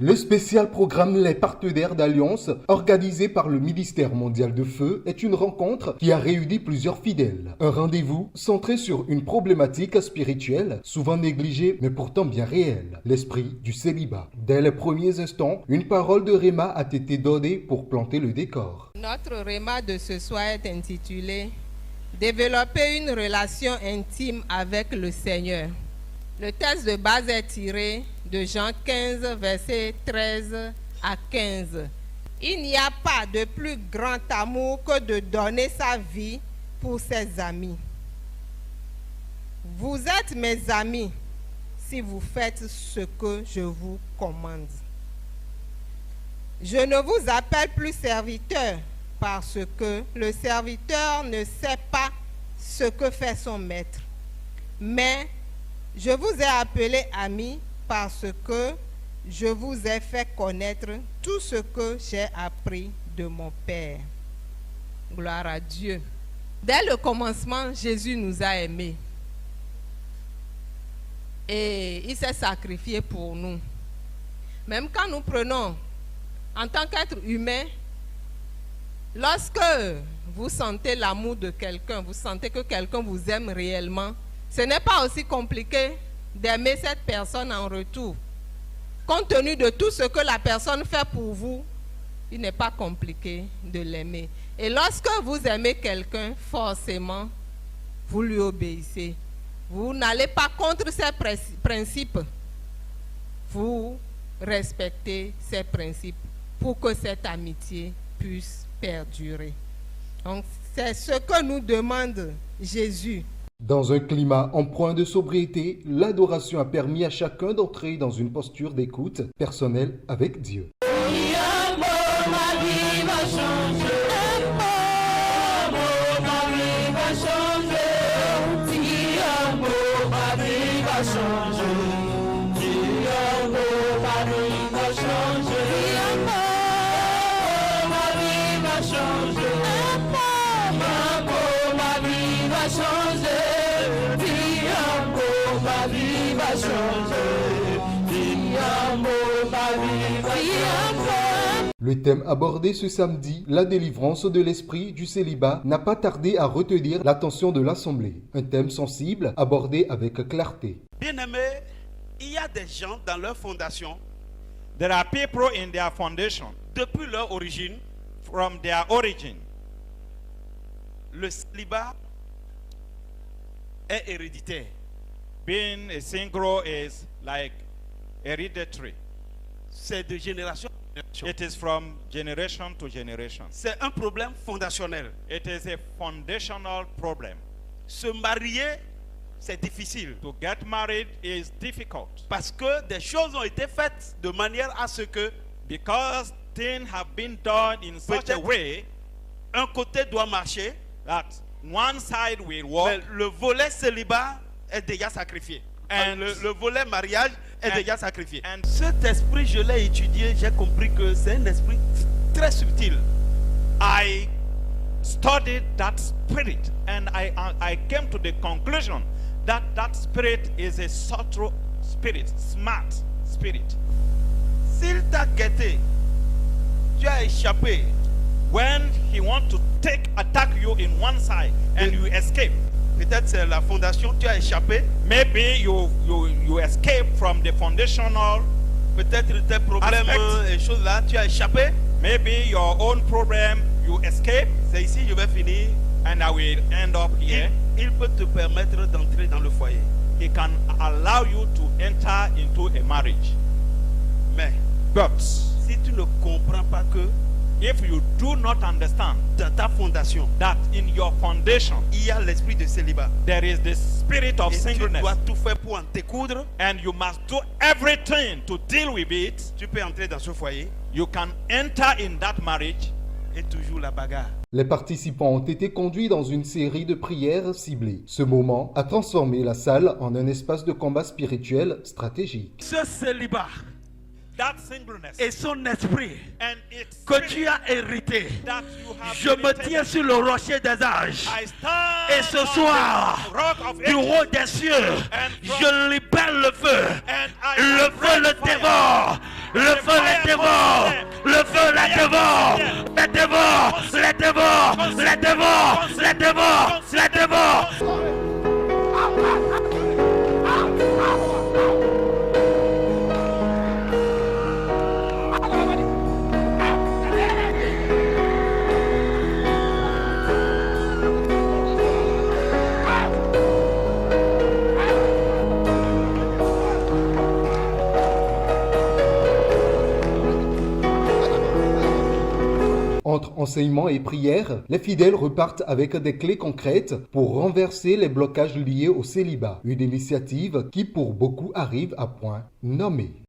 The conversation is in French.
Le spécial programme Les Partenaires d'Alliance, organisé par le Ministère mondial de Feu, est une rencontre qui a réuni plusieurs fidèles. Un rendez-vous centré sur une problématique spirituelle, souvent négligée mais pourtant bien réelle, l'esprit du célibat. Dès les premiers instants, une parole de Réma a été donnée pour planter le décor. Notre Réma de ce soir est intitulé « Développer une relation intime avec le Seigneur ». Le texte de base est tiré de Jean 15, versets 13 à 15. Il n'y a pas de plus grand amour que de donner sa vie pour ses amis. Vous êtes mes amis si vous faites ce que je vous commande. Je ne vous appelle plus serviteur parce que le serviteur ne sait pas ce que fait son maître. Mais je vous ai appelé amis parce que je vous ai fait connaître tout ce que j'ai appris de mon Père. Gloire à Dieu. Dès le commencement, Jésus nous a aimés. Et il s'est sacrifié pour nous. Même quand nous prenons, en tant qu'être humain, lorsque vous sentez l'amour de quelqu'un, vous sentez que quelqu'un vous aime réellement, ce n'est pas aussi compliqué d'aimer cette personne en retour. Compte tenu de tout ce que la personne fait pour vous, il n'est pas compliqué de l'aimer. Et lorsque vous aimez quelqu'un, forcément, vous lui obéissez. Vous n'allez pas contre ses principes. Vous respectez ses principes pour que cette amitié puisse perdurer. Donc, c'est ce que nous demande Jésus. Dans un climat empreint de sobriété, l'adoration a permis à chacun d'entrer dans une posture d'écoute personnelle avec Dieu. Le thème abordé ce samedi, la délivrance de l'esprit du célibat, n'a pas tardé à retenir l'attention de l'Assemblée. Un thème sensible, abordé avec clarté. Bien-aimés, il y a des gens dans leur fondation, There are people in their foundation, depuis leur origine, from their origin. le célibat est héréditaire. Being a single is like hereditary. C'est de génération en génération. It is from generation to generation. C'est un problème fondationnel. It is a foundational problem. Se marier, c'est difficile. To get married is difficult Parce que des choses ont été faites de manière à ce que because things have been done in such a way un côté doit marcher, that one side will mais work le volet célibat est déjà sacrifié. And- Le volet mariage est and- déjà sacrifié. and- Cet esprit, je l'ai étudié, j'ai compris que c'est un esprit très subtil. I studied that spirit and I came to the conclusion that that spirit is a subtle spirit, smart spirit. S'il t'a guetté, tu as échappé. When he wants to attack you in one side and you escape, Peut-être c'est la fondation, tu as échappé. maybe you escape from the foundational, Peut-être tes problèmes Aspect. et choses là, tu as échappé. maybe your own problem, you escape, C'est ici, je vais finir. and I will end up here. Il peut te permettre d'entrer dans le foyer. He can allow you to enter into a marriage. Mais But si tu ne comprends pas que if you do not understand dans ta fondation, that in your foundation il y a l'esprit de célibat, there is the spirit of et tu singleness, dois tout faire pour en découdre, and you must do everything to deal with it, tu peux entrer dans ce foyer you can enter in that marriage et toujours la bagarre. Les participants ont été conduits dans une série de prières ciblées. Ce moment a transformé la salle en un espace de combat spirituel stratégique. Ce célibat that singleness et son esprit and its que spirit tu as hérité, that you have je me inherited. tiens sur le rocher des âges. I stand Et ce on soir, the rock of du ages, haut des cieux, And from- je libère le feu. and I Le am feu le red fire. dévore. Le feu les dévore. Le feu les dévore. Les dévore. Les dévore. Les dévore. Les dévore. Les dévore. Entre enseignement et prière, les fidèles repartent avec des clés concrètes pour renverser les blocages liés au célibat. Une initiative qui pour beaucoup arrive à point nommé.